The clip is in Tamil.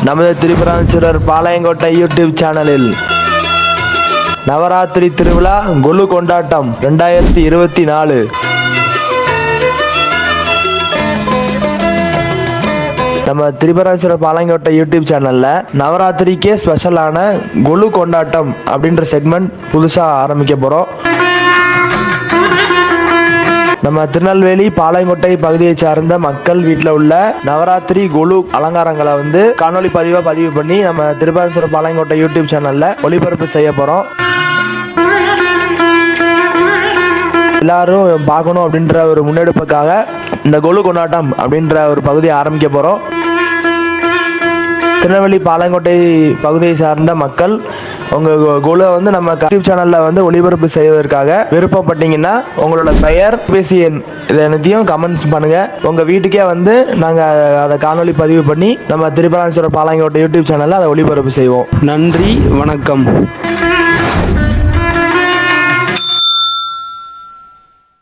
நமது திரிபுராந்தீஸ்வரர் பாளையங்கோட்டை யூடியூப் சேனலில் நவராத்திரி திருவிழா கொலு கொண்டாட்டம் 2024. நம்ம திரிபுராந்தீஸ்வரர் பாளையங்கோட்டை யூடியூப் சேனல்ல நவராத்திரிக்கே ஸ்பெஷலான கொலு கொண்டாட்டம் அப்படின்ற செக்மெண்ட் புதுசா ஆரம்பிக்க போறோம். நம்ம திருநெல்வேலி பாளையங்கோட்டை பகுதியை சார்ந்த மக்கள் வீட்டில் உள்ள நவராத்திரி கொலு அலங்காரங்களை காணொலி பதிவு பண்ணி நம்ம திரிபுராந்தீஸ்வரர் பாளையங்கோட்டை யூடியூப் சேனல்ல ஒளிபரப்பு செய்ய போறோம். எல்லாரும் பார்க்கணும் அப்படின்ற ஒரு முன்னெடுப்புக்காக இந்த கொலு கொண்டாட்டம் அப்படின்ற ஒரு பகுதியை ஆரம்பிக்க போறோம். திருநெல்வேலி பாளையங்கோட்டை பகுதியை சார்ந்த மக்கள் உங்க கொலுவை நம்ம யூடியூப் சேனல்ல ஒளிபரப்பு செய்வதற்காக விருப்பப்பட்டீங்கன்னா உங்களோட பெயர், பேசி எண் இதை எல்லாத்தையும் கமெண்ட்ஸ் பண்ணுங்க. உங்க வீட்டுக்கே நாங்க அதை காணொலி பதிவு பண்ணி நம்ம திரிபுராந்தீஸ்வரர் பாளையங்கோட்டை யூடியூப் சேனல்ல அதை ஒளிபரப்பு செய்வோம். நன்றி, வணக்கம்.